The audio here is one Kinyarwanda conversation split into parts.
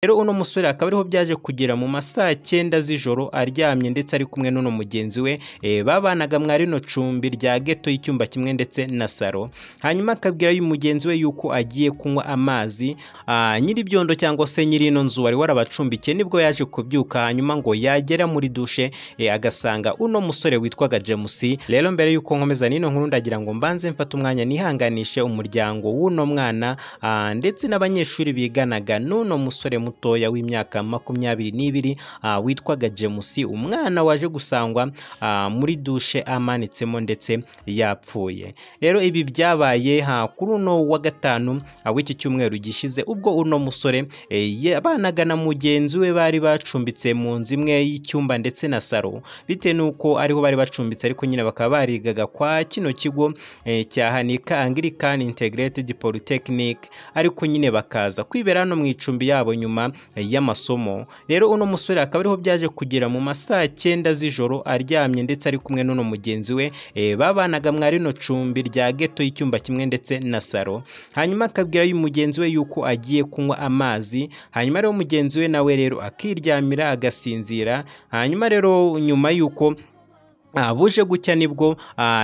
Rero uno musore akaba ariho byaje kugera mu masaa 9 z'ijoro aryamye ndetse ari kumwe n'uno mugenzi we babanaga mwa rino cumbi rya ghetto y'icyumba kimwe ndetse na salo. Hanyuma akabwira uyu mugenzi we yuko agiye kunywa amazi, nyiri byondo cyangwa se nyiri ino nzu wari warabacumbikiye nibwo yaje kubyuka, hanyuma ngo yagera muri dushe agasanga uno musore witwaga James. Rero mbere yuko nkomeza nino nkuru ndagira ngo mbanze mfata umwanya nihanganishe umuryango w'uno mwana ndetse n'abanyeshuri biganaga n'uno musore mutoya w'imyaka 22 witwaga James, umwana waje gusangwa muri dushe amanitsemo ndetse yapfuye. Rero ibi byabaye kuri uno wa gatanu w'iki cyumweru gishize, ubwo uno musore yabanaga na mugenzi we bari bacumbitse mu nzu imwe y'icyumba ndetse na salo, bitewe nuko ariho bari bacumbitse ariko nyine bakaba barigaga kwa kino kigo cya Hanika Anglican Integrated Polytechnic, ariko nyine bakaza kwibera hano mu icumbi yabo nyuma y'amasomo. Rero uno musore akaba ariho byaje kugera mu masaa 9 z'ijoro aryamye ndetse ari kumwe n'uno mugenzi we babanaga mwa rino cumbi rya ghetto y'icyumba kimwe ndetse na salo. Hanyuma akabwira uyu mugenzi we yuko agiye kunywa amazi, hanyuma rero mugenzi we nawe rero akiryamira agasinzira. Hanyuma rero nyuma yuko buje gucya nibwo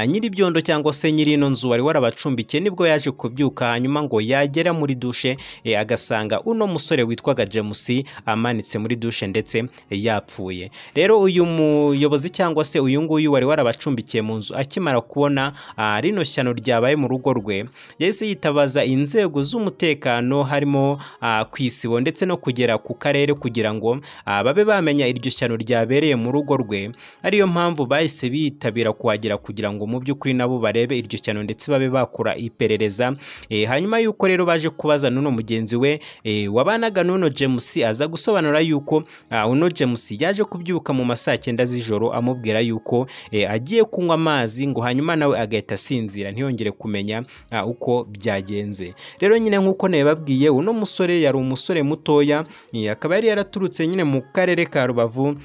nyiri byondo cyangwa se nyiri ino nzu wari warabacumbikiye nibwo yaje kubyuka, hanyuma ngo yagera muri dushe agasanga uno musore witwaga James amanitse muri dushe ndetse yapfuye. Rero uyu muyobozi cyangwa se uyu nguyu wari warabacumbikiye mu nzu akimara kubona rino shyano ryabaye mu rugo rwe, yahise yitabaza inzego z'umutekano harimo kwisibo ndetse no kugera ku karere kugira ngo babe bamenya iryo shyano ryabereye mu rugo rwe. Ariyo mpamvu bahise bitabira kuhagera kugira ngo mu by'ukuri nabo barebe iryo cyano ndetse babe bakora iperereza. Hanyuma yuko rero baje kubaza n'uno mugenzi we wabanaga n'uno James, aza gusobanura yuko uno James yaje kubyuka mu masaa 9 z'ijoro amubwira yuko agiye kunywa amazi, ngo hanyuma nawe agahita asinzira ntiyongere kumenya uko byagenze. Rero nyine nk'uko nababwiye uno musore yari umusore mutoya, akaba yari yaraturutse nyine mu karere ka Rubavu,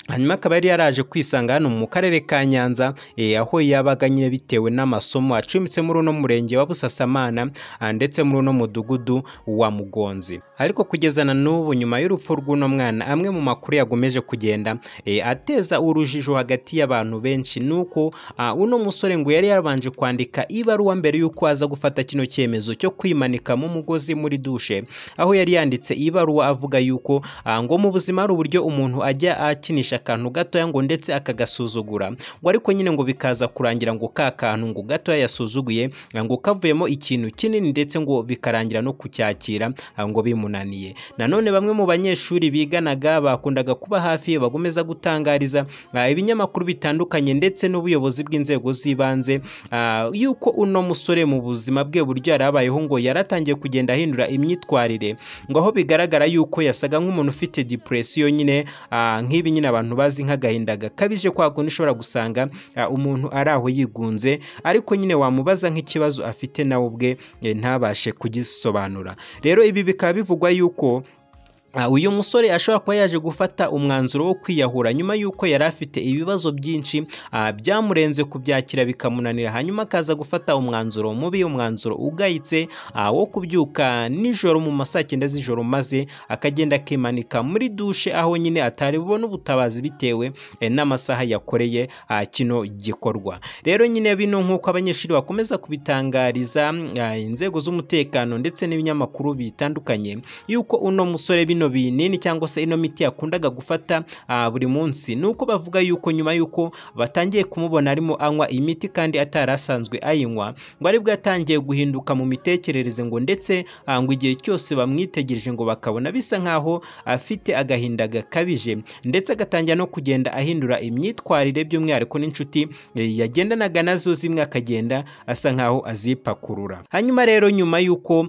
hanyuma akaba yari yaraje kwisanga hano mu karere ka Nyanza, aho yabaga nyine bitewe n'amasomo acumbitse muri uno murenge wa Busasamana ndetse muri uno mudugudu wa Mugonzi. Ariko kugezana n'ubu nyuma y'urupfu rw'uno mwana, amwe mu makuru yagomeje kugenda ateza urujijo hagati y'abantu benshi, nuko uno musore ngo yari yarabanje kwandika ibaruwa mbere yuko aza gufata kino cyemezo cyo kwimanika mu mugozi muri dushe, aho yari yanditse ibaruwa avuga yuko ngo mu buzima ari uburyo umuntu ajya akinisha akantu gatoya ngo ndetse akagasuzugura, ngo ariko nyine ngo bikaza kurangira ngo ka kantu ngo gatoya yasuzuguye ngo kavuyemo ikintu kinini ndetse ngo bikarangira no kucyakira ngo bimunaniye. Nanone bamwe mu banyeshuri biganaga bakundaga kuba hafi bagomeza gutangariza ibinyamakuru bitandukanye ndetse n'ubuyobozi bw'inzego z'ibanze yuko uno musore mu buzima bwe buryo yarabayeho ngo yaratangiye kugenda ahindura imyitwarire, ngo aho bigaragara yuko yasaga nk'umuntu ufite depression nyine nk'ibi nyine abantu bazi nk'agahinda gakabije, kwa kundi ushobora gusanga umuntu ari aho yigunze ariko nyine wamubaza nk'ikibazo afite nawe ubwe ntabashe kugisobanura. Rero ibi bikaba bivugwa yuko uyu musore ashobora kuba yaje gufata umwanzuro wo kwiyahura nyuma yuko yari afite ibibazo byinshi byamurenze kubyakira bikamunanira, hanyuma akaza gufata umwanzuro mubi, umwanzuro ugayitse wo kubyuka nijoro mu masaa 9 z'ijoro maze akagenda akimanika muri dushe, aho nyine atari bubone ubutabazi bitewe n'amasaha yakoreye kino gikorwa. Rero nyine bino nk'uko abanyeshuri bakomeza kubitangariza inzego z'umutekano ndetse n'ibinyamakuru bitandukanye yuko uno musore bino binini cyangwa se ino miti yakundaga gufata buri munsi, nuko bavuga yuko nyuma yuko batangiye kumubona arimo anywa imiti kandi atarasanzwe ayinywa, ngo aribwo yatangiye guhinduka mu mitekerereze, ngo ndetse ngo igihe cyose bamwitegereje ngo bakabona bisa nkaho afite agahinda gakabije, ndetse agatangira no kugenda ahindura imyitwarire, by'umwihariko n'inshuti yagendanaga nazo zimwe akagenda asa nkaho azipakurura. Hanyuma rero nyuma yuko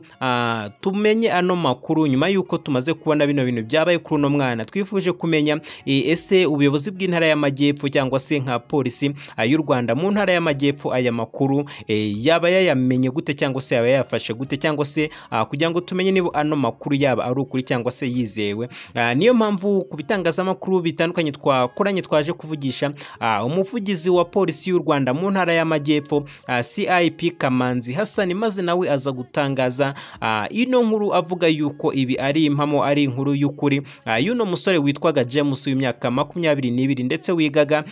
tumenye ano makuru, nyuma yuko tumaze kubona bino bintu byabaye kuri uno mwana, twifuje kumenya ese ubuyobozi bw'intara y'Amajyepfo cyangwa se nka polisi y'u Rwanda mu ntara y'Amajyepfo aya makuru yaba yayamenye gute cyangwa se yaba yafashe gute, cyangwa se kugira ngo tumenye niba ano makuru yaba ari ukuri cyangwa se yizewe. Niyo mpamvu ku bitangazamakuru bitandukanye twakoranye twaje kuvugisha umuvugizi wa polisi y'u Rwanda mu ntara y'Amajyepfo CIP Kamanzi Hassan, maze nawe aza gutangaza ino nkuru avuga yuko ibi ari impamo, ari inkuru y'ukuri y'uno musore witwaga James w'imyaka 22 ndetse wigaga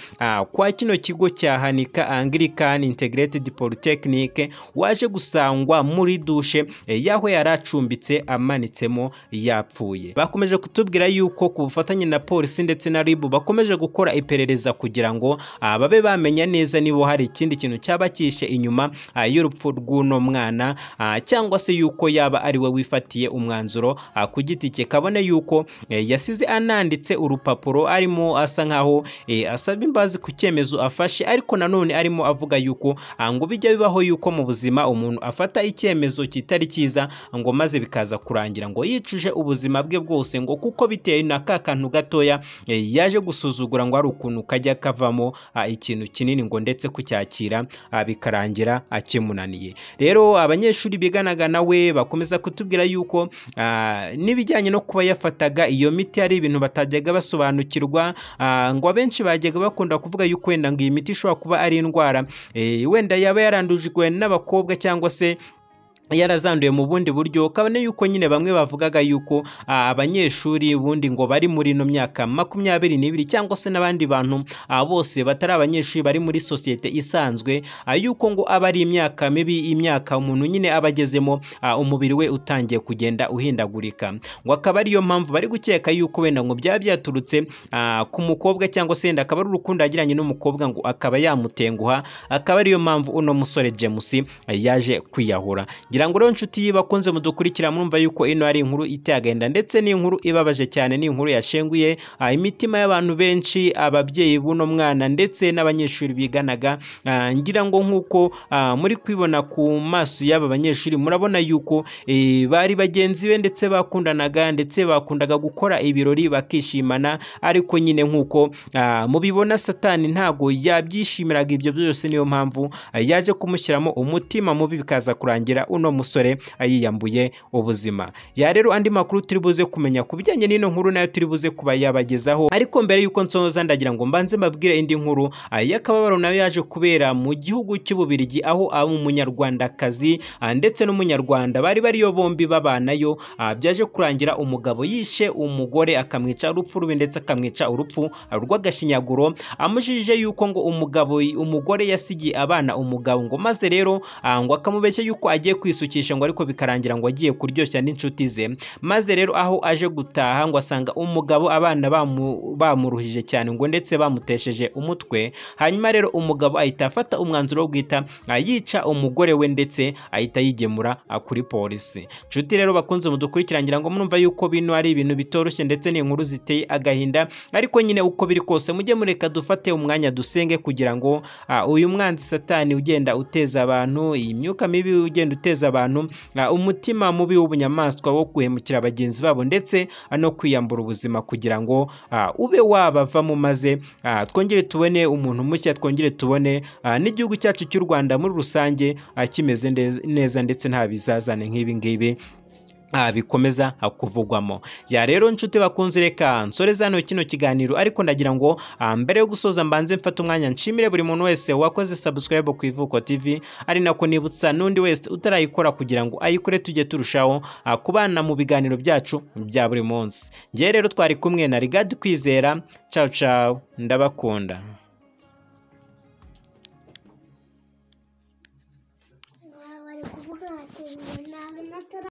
kwa kino kigo cya Hanika Anglican Integrated Polytechnic, waje gusangwa muri dushe yaho yaracumbitse amanitsemo yapfuye. Bakomeje kutubwira yuko ku bufatanye na polisi ndetse na RIB bakomeje gukora iperereza kugira ngo babe bamenya neza niba hari ikindi kintu cyaba kishe inyuma y'urupfu rw'uno mwana, cyangwa se yuko yaba ari we wifatiye umwanzuro ku giti cye. Kabone yuko yasize ananditse urupapuro arimo asa nkaho asaba imbazi ku cyemezo afashe, ariko nanone arimo avuga yuko ngo bijya bibaho yuko mu buzima umuntu afata icyemezo kitari cyiza ngo maze bikaza kurangira ngo yicuje ubuzima bwe bwose, ngo kuko biteye na kantu gatoya yaje gusuzugura ngo ari ukuntu kajya kavamo ikintu kinini ngo ndetse kucyakira bikarangira akimunaniye. Rero abanyeshuri biganaga nawe bakomeza kutubwira yuko n'ibijyanye no kuba yafataga iyo miti ari ibintu batajyaga basobanukirwa, ngo abenshi bajyaga bakunda kuvuga yuko wenda ngo iyi miti ishobora kuba ari indwara wenda yaba yarandujwe n'abakobwa cyangwa se yarazanduye mu bundi buryo. Kabone yuko nyine bamwe bavugaga yuko abanyeshuri bundi ngo bari muri no myaka 22 cyangwa se n'abandi bantu bose batari abanyeshuri bari muri societe isanzwe, yuko ngo aba ari imyaka mibi, imyaka umuntu nyine abagezemo umubiri we utangiye kugenda uhindagurika, ngo akaba ariyo mpamvu bari gukeka yuko wenda ngo byaba byaturutse ku mukobwa cyangwa se wenda akaba ari urukundo yagiranye n'umukobwa ngo akaba yamutenguha, akaba ariyo mpamvu uno musore James yaje kwiyahura. Ngira ngo rero nshuti bakunze mudukurikira murumva yuko ino ari inkuru iteye agahinda ndetse ni inkuru ibabaje cyane, ni inkuru yashenguye imitima y'abantu benshi, ababyeyi buno mwana ndetse n'abanyeshuri biganaga. Ngira ngo nkuko muri kwibona ku maso y'aba banyeshuri murabona yuko bari bagenzi be ndetse bakundanaga ndetse bakundaga gukora ibirori bakishimana, ariko nyine nkuko mubibona Satani ntago yabyishimiraga ibyo byose, niyo mpamvu yaje kumushyiramo umutima mubi bikaza kurangira uno musore ayiyambuye ubuzima. Ya rero andi makuru turi buze kumenya kubijyanye n'ino nkuru nayo turi buze kuba yabagezaho, ariko mbere yuko nsoza ndagira ngo mbanze mbabwire indi nkuru y'akababaro nayo yaje kubera mu gihugu cy'Ububirigi, aho umunyarwandakazi ndetse n'umunyarwanda bari bariyo bombi babanayo, byaje kurangira umugabo yishe umugore akamwica urupfu rubi ndetse akamwica urupfu rw'agashinyaguro, amujije yuko ngo umugore yasigiye abana umugabo, ngo maze rero ngo akamubeshya yuko agiye kwisukisha ngo ariko bikarangira ngo agiye kuryoshya n'inshuti ze. Maze rero aho aje gutaha ngo asanga umugabo abana bamuruhije cyane ngo ndetse bamutesheje umutwe. Hanyuma rero umugabo ahita afata umwanzuro wo guhita yica umugore we ndetse ahita yigemura kuri polisi. Nshuti rero bakunze mudukurikirangira ngo murumva yuko bino ari ibintu bitoroshye ndetse ni inkuru ziteye agahinda, ariko nyine uko biri kose mujye mureka dufate umwanya dusenge kugira ngo uyu mwanzi Satani ugenda uteza abantu imyuka mibi, ugenda uteza abantu umutima mubi w'ubunyamaswa wo guhemukira bagenzi babo ndetse no kwiyambura ubuzima, kugira ngo ube wabavamo maze twongere tubone umuntu mushya, twongere tubone n'igihugu cyacu cy'u Rwanda muri rusange kimeze neza ndetse nta bizazane nk'ibi ngibi bikomeza kuvugwamo. Ya rero nshuti bakunze reka nsoreza hano kino kiganiro, ariko ndagira ngo mbere yo gusoza mbanze mfata umwanya nshimire buri muntu wese wakoze subscribe ku Ivuko TV, ari nako nibutsa n'undi wese utarayikora kugira ngo ayikore tujye turushaho kubana mu biganiro byacu bya buri munsi. Ngiye rero twari kumwe na Rigad Kwizera. Ciao ciao, ndabakunda.